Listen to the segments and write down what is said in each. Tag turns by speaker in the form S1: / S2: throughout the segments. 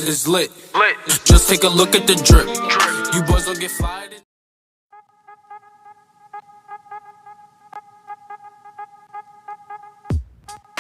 S1: is lit. Just take a look at the drip. You boys don't get fly.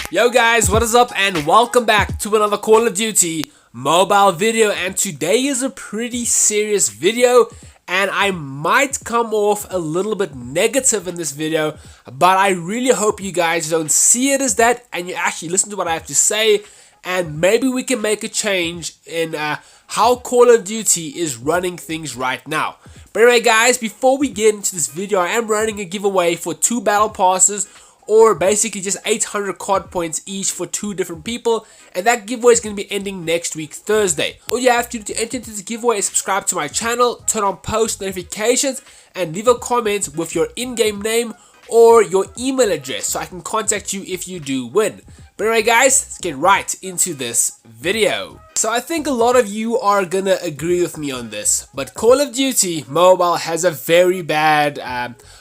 S2: Yo guys, what is up and welcome back to another Call of Duty mobile video, and today is a pretty serious video and I might come off a little bit negative in this video, but I really hope you guys don't see it as that and you actually listen to what I have to say, and maybe we can make a change in how Call of Duty is running things right now. But anyway guys, before we get into this video, I am running a giveaway for 2 battle passes, or basically just 800 card points each for 2 different people, and that giveaway is going to be ending next week Thursday. All you have to do to enter into this giveaway is subscribe to my channel, turn on post notifications, and leave a comment with your in-game name or your email address so I can contact you if you do win. But anyway guys, let's get right into this video. So I think a lot of you are gonna agree with me on this, but Call of Duty Mobile has a very bad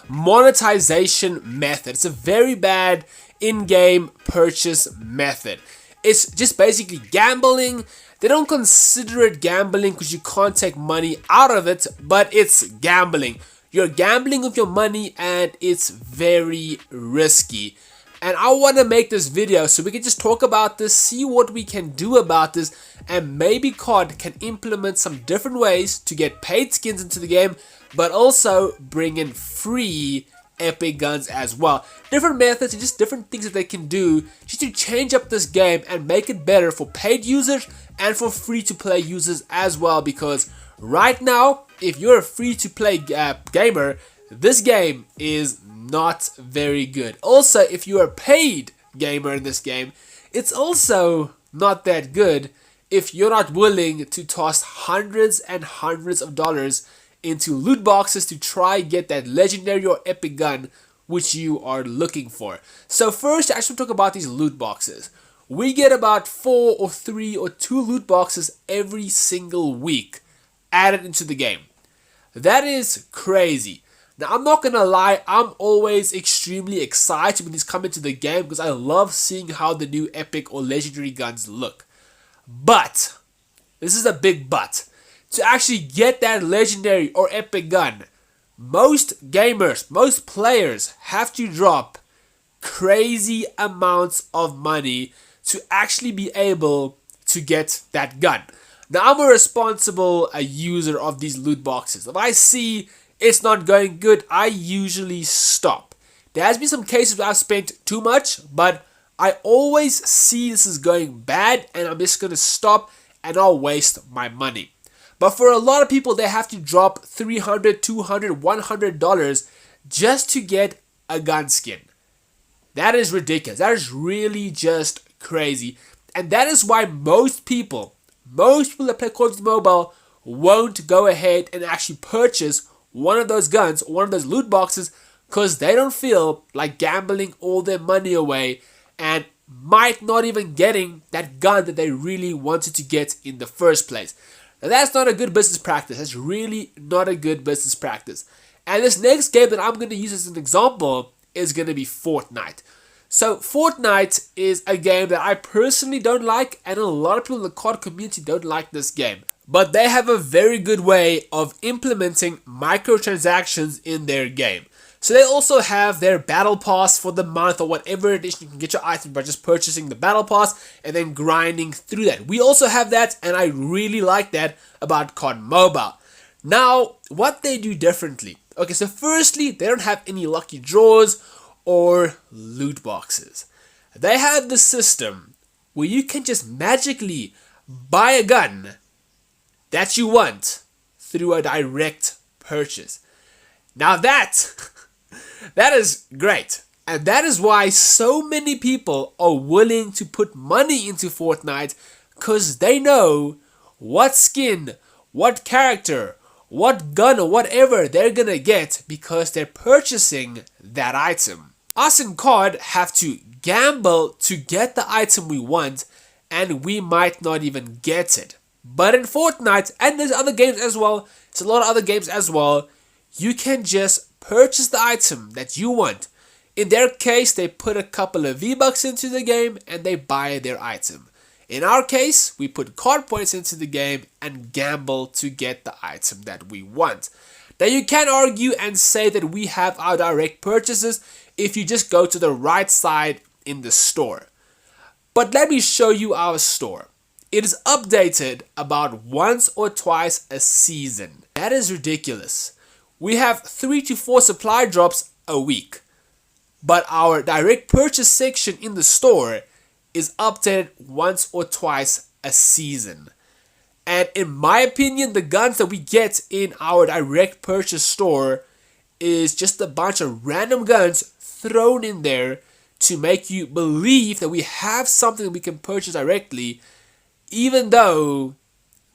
S2: monetization method. It's a very bad in-game purchase method. It's just basically gambling. They don't consider it gambling because you can't take money out of it, but it's gambling. You're gambling with your money and it's very risky. And I want to make this video so we can just talk about this, see what we can do about this, and maybe COD can implement some different ways to get paid skins into the game, but also bring in free epic guns as well. Different methods and just different things that they can do just to change up this game and make it better for paid users and for free to play users as well, because right now, if you're a free to play gamer, this game is not very good. Also, if you're a paid gamer in this game, it's also not that good if you're not willing to toss hundreds and hundreds of dollars into loot boxes to try get that legendary or epic gun which you are looking for. So first, I should talk about these loot boxes. We get about 4 or 3 or 2 loot boxes every single week added into the game. That is crazy. Now, I'm not gonna lie, I'm always extremely excited when these come into the game because I love seeing how the new epic or legendary guns look. But, this is a big but, to actually get that legendary or epic gun, most gamers, most players have to drop crazy amounts of money to actually be able to get that gun. Now, I'm a responsible user of these loot boxes. If I see it's not going good, I usually stop. There has been some cases where I've spent too much, but I always see this is going bad and I'm just going to stop and I'll waste my money. But for a lot of people, they have to drop $300, $200, $100 just to get a gun skin. That is ridiculous. That is really just crazy. And that is why most people that play Call of Duty Mobile won't go ahead and actually purchase one of those guns, one of those loot boxes, because they don't feel like gambling all their money away and might not even getting that gun that they really wanted to get in the first place. Now that's not a good business practice. That's really not a good business practice. And this next game that I'm going to use as an example is going to be Fortnite. So Fortnite is a game that I personally don't like, and a lot of people in the COD community don't like this game. But they have a very good way of implementing microtransactions in their game. So they also have their battle pass for the month or whatever edition. You can get your items by just purchasing the battle pass and then grinding through that. We also have that, and I really like that about COD Mobile. Now, what they do differently. Okay, so firstly, they don't have any lucky draws or loot boxes. They have the system where you can just magically buy a gun that you want through a direct purchase. Now that is great, and that is why so many people are willing to put money into Fortnite, because they know what skin, what character, what gun or whatever they're gonna get because they're purchasing that item. Us in COD have to gamble to get the item we want, and we might not even get it. But in Fortnite, and there's other games as well, it's a lot of other games as well, you can just purchase the item that you want. In their case, they put a couple of V-Bucks into the game and they buy their item. In our case, we put card points into the game and gamble to get the item that we want. Now you can argue and say that we have our direct purchases if you just go to the right side in the store. But let me show you our store. It is updated about once or twice a season. That is ridiculous. We have 3 to 4 supply drops a week. But our direct purchase section in the store is updated once or twice a season. And in my opinion, the guns that we get in our direct purchase store is just a bunch of random guns thrown in there to make you believe that we have something we can purchase directly, even though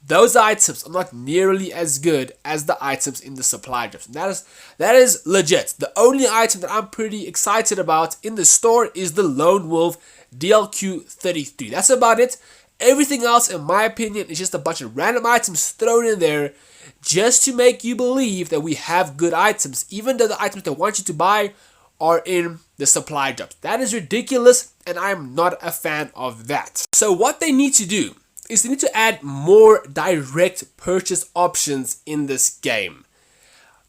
S2: those items are not nearly as good as the items in the supply drops. That is legit. The only item that I'm pretty excited about in the store is the Lone Wolf DLQ-33. That's about it. Everything else, in my opinion, is just a bunch of random items thrown in there just to make you believe that we have good items, even though the items they want you to buy are in the supply drops. That is ridiculous, and I'm not a fan of that. So what they need to do is they need to add more direct purchase options in this game.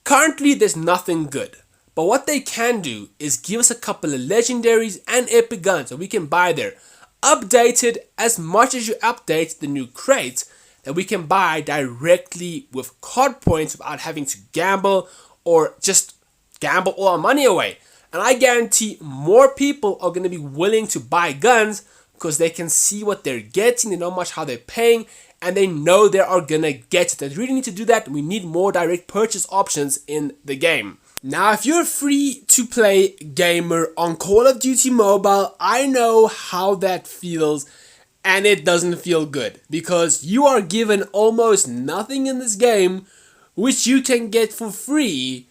S2: Currently, there's nothing good. But what they can do is give us a couple of legendaries and epic guns that we can buy there. Updated as much as you update the new crates that we can buy directly with card points without having to gamble or just gamble all our money away. And I guarantee more people are going to be willing to buy guns because they can see what they're getting, they know much how they're paying, and they know they are going to get it. They really need to do that. We need more direct purchase options in the game. Now, if you're a free-to-play gamer on Call of Duty Mobile, I know how that feels, and it doesn't feel good because you are given almost nothing in this game which you can get for free,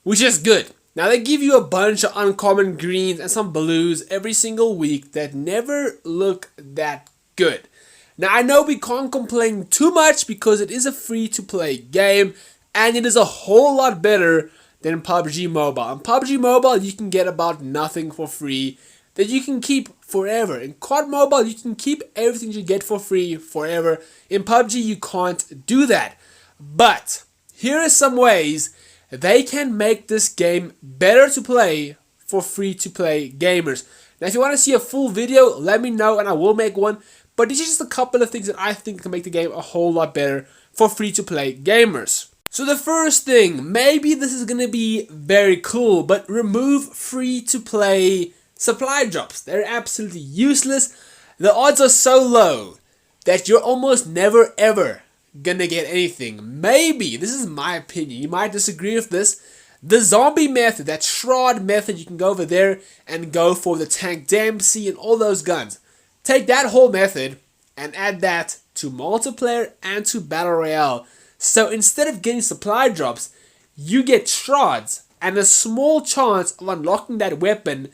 S2: which is good. Now, they give you a bunch of uncommon greens and some blues every single week that never look that good. Now, I know we can't complain too much because it is a free-to-play game, and it is a whole lot better than PUBG Mobile. In PUBG Mobile, you can get about nothing for free that you can keep forever. In COD Mobile, you can keep everything you get for free forever. In PUBG, you can't do that. But here are some ways they can make this game better to play for free-to-play gamers. Now, if you want to see a full video, let me know and I will make one. But these are just a couple of things that I think can make the game a whole lot better for free-to-play gamers. So the first thing, maybe this is going to be very cool, but remove free-to-play supply drops. They're absolutely useless. The odds are so low that you're almost never ever going to get anything. Maybe, this is my opinion, you might disagree with this, the zombie method, that shroud method, you can go over there and go for the Tank Dempsey and all those guns. Take that whole method and add that to multiplayer and to Battle Royale. So instead of getting supply drops, you get shards and a small chance of unlocking that weapon,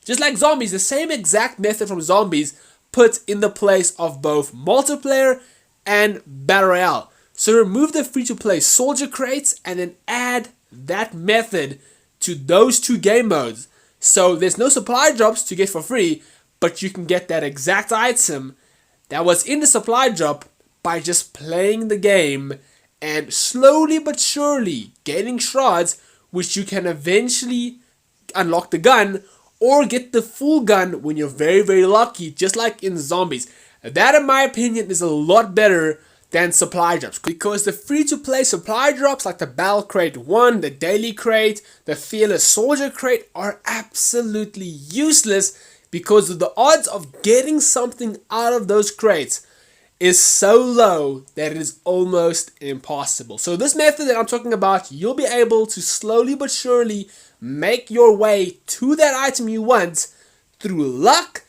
S2: just like zombies, the same exact method from zombies put in the place of both multiplayer and Battle Royale. So remove the free-to-play soldier crates and then add that method to those two game modes. So there's no supply drops to get for free, but you can get that exact item that was in the supply drop by just playing the game and slowly but surely getting shards, which you can eventually unlock the gun or get the full gun when you're very, very lucky, just like in zombies. That, in my opinion, is a lot better than supply drops, because the free-to-play supply drops like the Battle Crate 1, the Daily Crate, the Fearless Soldier Crate are absolutely useless because the odds of getting something out of those crates is so low that it is almost impossible. So this method that I'm talking about, you'll be able to slowly but surely make your way to that item you want through luck,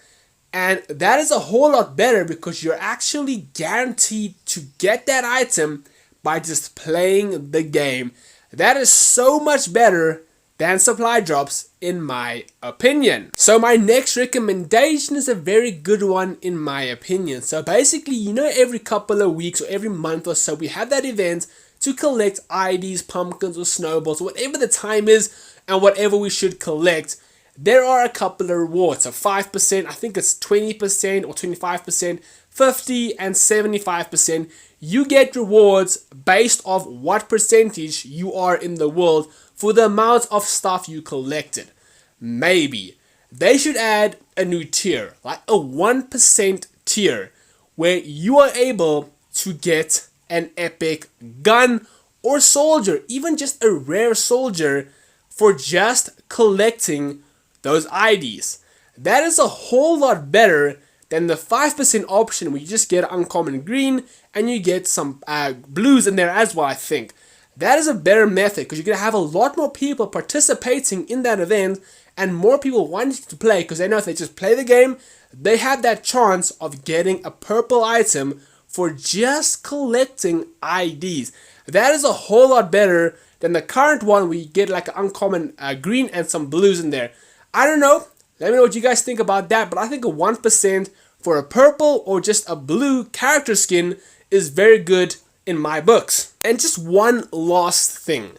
S2: and that is a whole lot better because you're actually guaranteed to get that item by just playing the game. That is so much better than supply drops, in my opinion. So my next recommendation is a very good one in my opinion. So basically, you know, every couple of weeks or every month or so we have that event to collect IDs, pumpkins or snowballs, whatever the time is and whatever we should collect. There are a couple of rewards, so 5%, I think it's 20% or 25% 50 and 75%. You get rewards based off what percentage you are in the world for the amount of stuff you collected. Maybe they should add a new tier, like a 1% tier, where you are able to get an epic gun or soldier, even just a rare soldier, for just collecting those IDs. That is a whole lot better than the 5% option where you just get uncommon green and you get some blues in there as well, I think. That is a better method because you're going to have a lot more people participating in that event and more people wanting to play because they know if they just play the game, they have that chance of getting a purple item for just collecting IDs. That is a whole lot better than the current one where you get like an uncommon green and some blues in there. I don't know. Let me know what you guys think about that, but I think a 1% for a purple or just a blue character skin is very good in my books. And just one last thing.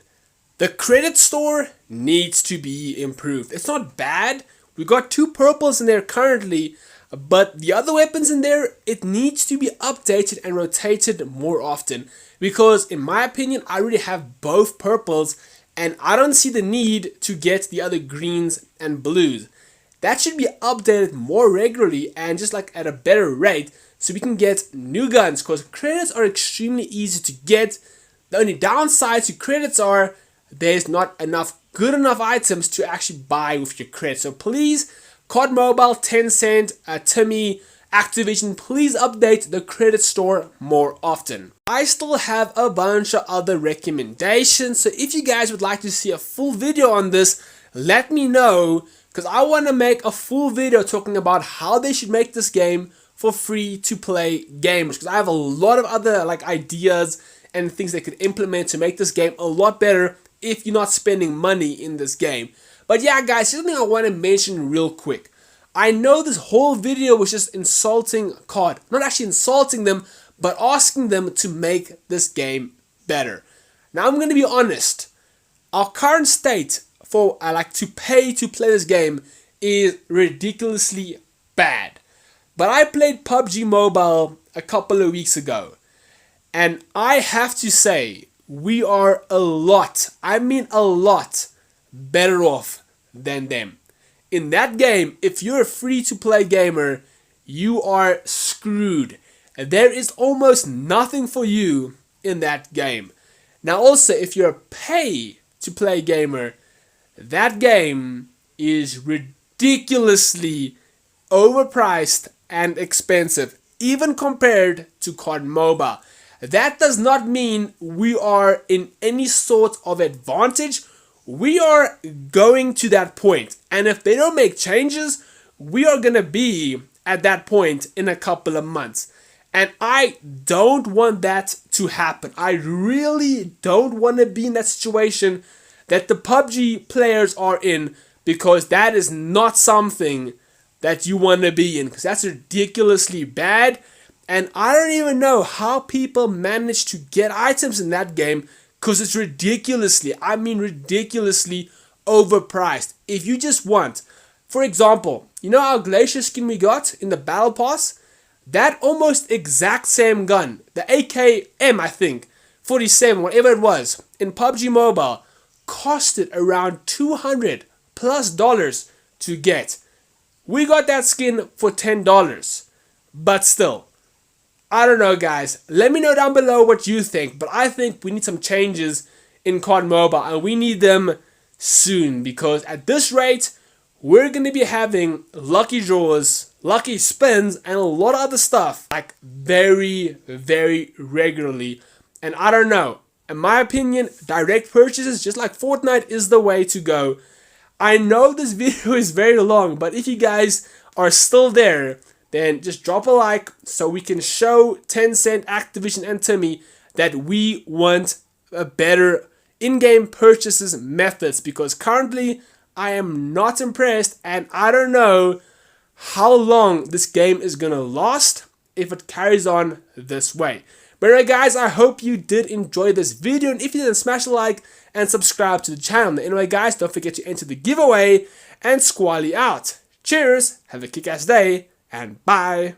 S2: The credit store needs to be improved. It's not bad. We got 2 purples in there currently, but the other weapons in there, it needs to be updated and rotated more often. Because in my opinion, I already have both purples and I don't see the need to get the other greens and blues. That should be updated more regularly and just like at a better rate so we can get new guns because credits are extremely easy to get. The only downside to credits are there's not enough good enough items to actually buy with your credits. So please, COD Mobile, Tencent, Timmy, Activision, please update the credit store more often. I still have a bunch of other recommendations, so if you guys would like to see a full video on this, let me know, because I want to make a full video talking about how they should make this game for free to play gamers, because I have a lot of other ideas and things they could implement to make this game a lot better if you're not spending money in this game. But yeah guys, here's something I want to mention real quick. I know this whole video was just insulting COD. Not actually insulting them, but asking them to make this game better. Now I'm going to be honest. Our current state for to pay to play this game is ridiculously bad. But I played PUBG Mobile a couple of weeks ago. And I have to say, we are a lot, I mean a lot, better off than them. In that game, if you're a free-to-play gamer, you are screwed. There is almost nothing for you in that game. Now also, if you're a pay-to-play gamer, that game is ridiculously overpriced and expensive, even compared to COD Mobile. That does not mean we are in any sort of advantage. We are going to that point, and if they don't make changes, we are going to be at that point in a couple of months. And I don't want that to happen. I really don't want to be in that situation that the PUBG players are in, because that is not something that you want to be in, because that's ridiculously bad. And I don't even know how people manage to get items in that game, because it's ridiculously, I mean ridiculously overpriced. If you just want, for example, you know our Glacier skin we got in the Battle Pass? That almost exact same gun, the AKM I think, 47, whatever it was, in PUBG Mobile, costed around $200 plus to get. We got that skin for $10, but still. I don't know guys, let me know down below what you think, but I think we need some changes in COD Mobile and we need them soon, because at this rate, we're going to be having lucky draws, lucky spins, and a lot of other stuff very, very regularly. And I don't know, in my opinion, direct purchases just like Fortnite is the way to go. I know this video is very long, but if you guys are still there, then just drop a like so we can show Tencent, Activision, and Timmy that we want a better in-game purchases methods, because currently I am not impressed and I don't know how long this game is gonna last if it carries on this way. But anyway guys, I hope you did enjoy this video, and if you didn't, smash a like and subscribe to the channel. Anyway guys, don't forget to enter the giveaway, and Squally out. Cheers, have a kick-ass day, and bye.